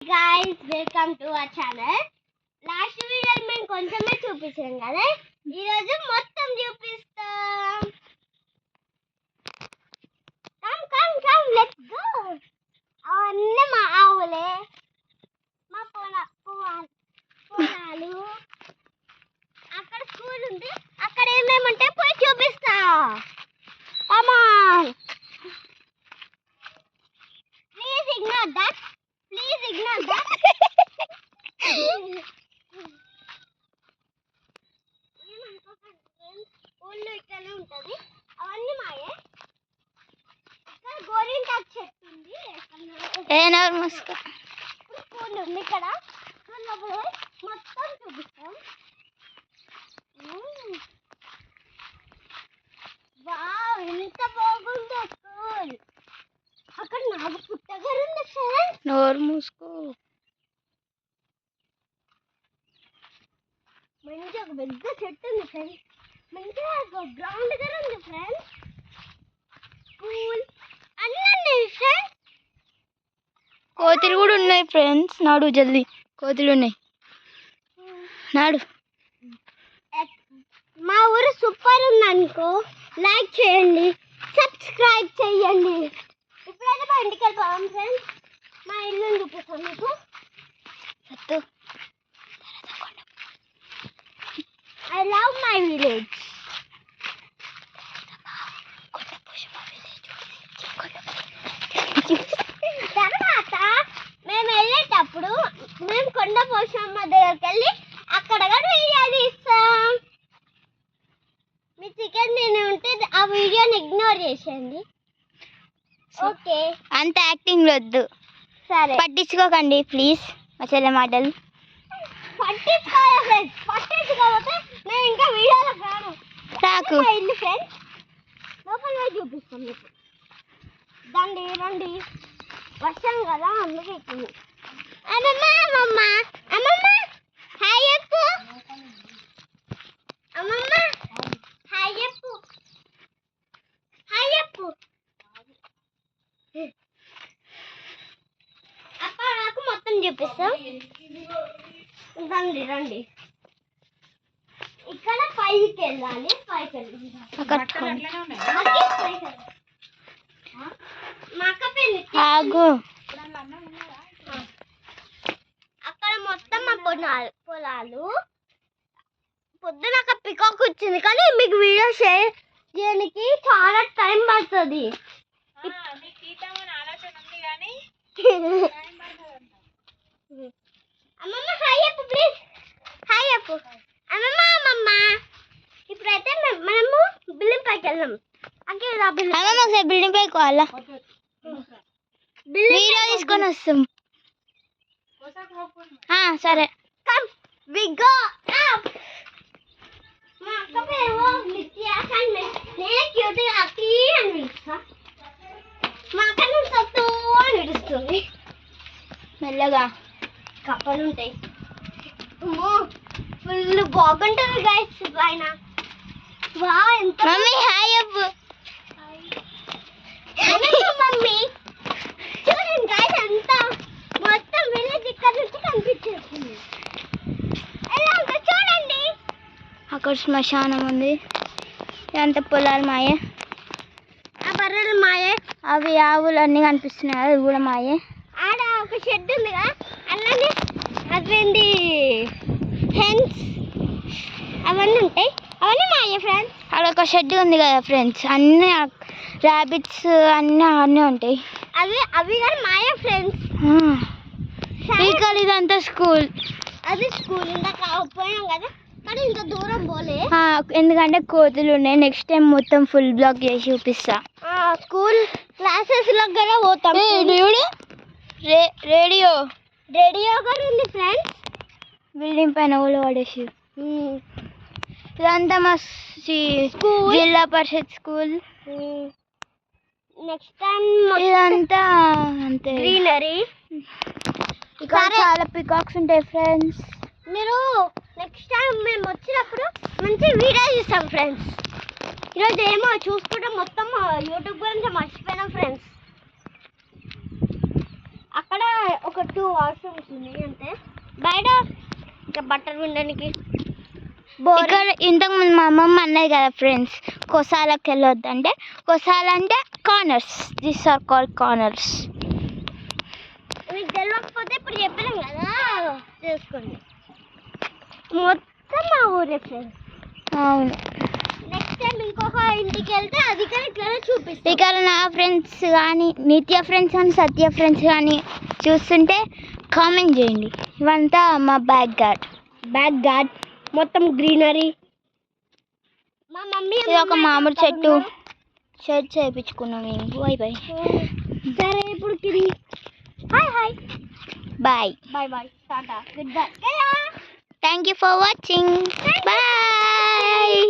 guys, welcome to our channel. Last video మేము కొంచెమే చూపించాం కదా, ఈ రోజు మొత్తం చూపిస్తాం. Come, let's go. అవన్నీ మా ఆవులే, మా పొలాలు. అక్కడ స్కూల్ ఉంది, అక్కడ ఏమేమి ఉంటాయి పోయి చూపిస్తా. Come on. Please ignore that. ఊళ్ళో ఇక్కడనే ఉంటుంది, అవన్నీ మాయే. ఇక్కడ గోరింటాకు చెట్టు ఉంది, స్కూల్ ఉంది ఇక్కడ. మొత్తం చూపిస్తాం. వావ్, ఎంత బాగుందో స్కూల్. అక్కడ నాకు పుట్టగారు ఉంది సార్. నోరు మూసుకో. మంచిగా ఒక పెద్ద చెట్టు ఉంది ఫ్రెండ్స్, మంచిగా ఒక గ్రౌండ్ కూడా ఉంది ఫ్రెండ్స్. స్కూల్ అన్నీ ఉన్నాయి ఫ్రెండ్స్. కోతులు కూడా ఉన్నాయి ఫ్రెండ్స్. నాడు జల్దీ, కోతులు ఉన్నాయి, నాడు. మా ఊరు సూపర్ ఉంది అనుకో, లైక్ చేయండి, సబ్స్క్రైబ్ చేయండి. ఇప్పుడైతే మా ఇంటికి వెళ్ళిపోదాం ఫ్రెండ్స్. మా ఇల్లు చూపిస్తాం మీకు. I love my village. తర్వాత మేము వెళ్ళేటప్పుడు మేము కొండ పోషమ్మ దగ్గరికి వెళ్ళి అక్కడ కూడా వీడియో తీస్తాం. మీ చికెన్ నేను ఉంటే ఆ వీడియోని ఇగ్నోర్ చేసేయండి, ఓకే? అంత యాక్టింగ్ వద్దు, సరే. పట్టించుకోకండి ప్లీజ్ మా చెల్లె మాటలు. పట్టించుకోకపోతే నేను ఇంకా వీడియోలో రాను. రాకు. ఇల్లు ఫ్రెండ్స్, లోపల చూపిస్తాం మీకు. రండి, వర్షం కదా అందుకే ఇక్కడ. అమ్మమ్మ హాయ్ చెప్పు. అమ్మమ్మ హాయ్ చెప్పు. అప్ప నాకు మొత్తం చూపిస్తాం. రండి. ఇక్కడ పైకి వెళ్ళాలి, ఆగు. అక్కడ మొత్తం మా పొలాలు. పొద్దున ఒక పికాక్ వచ్చింది, కానీ మీకు వీడియో షేర్ చేయడానికి చాలా టైం పడుతుంది. అమ్మమ్మ హాయ్ చెప్పు ప్లీజ్. హాయ్ చెప్పు అమ్మమ్మ. ఇప్పుడైతే మనము బిల్డింగ్ పైకి వెళ్దాం. ఒకసారి బిల్డింగ్ పైకి పోవాలా? వీడియో తీసుకొని వస్తాం. సరే. Come we go up. మా అక్క పేరు నిత్య, కానీ నేను క్యూట్ గా అక్కి అని పిలుస్తా. మా అక్క నువ్వు సత్తు అని పిలుస్తుంది. మెల్లగా కప్పలు ఉంటాయి. ఫుల్ బాగుంటుంది గైస్ పైన. వా ఎంత మమ్మీ హాయ్ చెప్పు. మమ్మీ చూడండి గైస్, అంతా మొత్తం విలేజ్ ఇక్కడ నుంచి కనిపించేస్తుంది. ఎలా ఉందో చూడండి. అక్కడ శ్మశానం ఉంది, ఇదంతా పొలాలు మాయే. ఆ బర్రెలు మాయే, అవి ఆవులు అన్నీ కనిపిస్తున్నాయి, అవి కూడా మాయే. ఆడ ఒక షెడ్ ఉంది కదా, అలానే అదేంటి హెన్స్ అవన్నీ ఉంటాయి, అవన్నీ మాయే ఫ్రెండ్స్. అక్కడ ఒక షెడ్ ఉంది కదా ఫ్రెండ్స్, అన్నీ ర్యాబిట్స్ అన్నీ ఉంటాయి. అవి కానీ మాయే ఫ్రెండ్స్. ఇక్కడ ఇదంతా స్కూల్. అది స్కూల్ ఇందాక పోయాం కదా, కానీ ఇంత దూరం పోలే, ఎందుకంటే కోతులు ఉన్నాయి. నెక్స్ట్ టైం మొత్తం ఫుల్ బ్లాక్ చేసి చూపిస్తా. స్కూల్ క్లాసెస్ లో కూడా పోతాం. రేడియో కూడా ఉంది ఫ్రెండ్స్, బిల్డింగ్ పైన కూడా పడేసి. ఇదంతా మా జిల్లా పరిషత్ స్కూల్. నెక్స్ట్ టైం ఇదంతా అంతే గ్రీనరీ. ఇక్కడ చాలా పికాక్స్ ఉంటాయి ఫ్రెండ్స్. మీరు నెక్స్ట్ టైం మేము వచ్చినప్పుడు మంచి వీడియో చూస్తాం ఫ్రెండ్స్. ఈరోజు ఏమో చూసుకుంటే మొత్తం యూట్యూబ్ గురించి మర్చిపోయినాం ఫ్రెండ్స్. అక్కడ ఒక 2 వాష్రూమ్స్ ఉన్నాయి అంతే. బయట ఇంకా బట్టలు ఉండడానికి ఇక్కడ ఇంతకుముందు మా అమ్మమ్మ అన్నది కదా ఫ్రెండ్స్, కొసాలకు వెళ్ళొద్దు అంటే. కొసాలు అంటే corners, this are called corners. మీకు తెలియకపోతే ఇప్పుడు చెప్పినాం కదా, చేసుకోండి. మొత్తం మా ఊరే ఫ్రెండ్స్. అవును. నెక్స్ట్ టైం ఇంకొక ఇంటికి వెళ్తే అది కానీ ఇట్లానే చూపిస్తాం. ఇక్కడ నా ఫ్రెండ్స్ కానీ, నిత్య ఫ్రెండ్స్ కానీ, సత్య ఫ్రెండ్స్ కానీ చూస్తుంటే కామెంట్ చేయండి. ఇవంతా మా బ్యాక్ గార్డ్. మొత్తం గ్రీనరీ. మా మమ్మీ ఇది ఒక మామిడి చెట్టు. షర్ట్ చేయించుకున్నాం మేము. బాయ్. సరే ఇప్పుడు కిరి. Hi. Bye. Tata. Goodbye. Thank you for watching. Bye.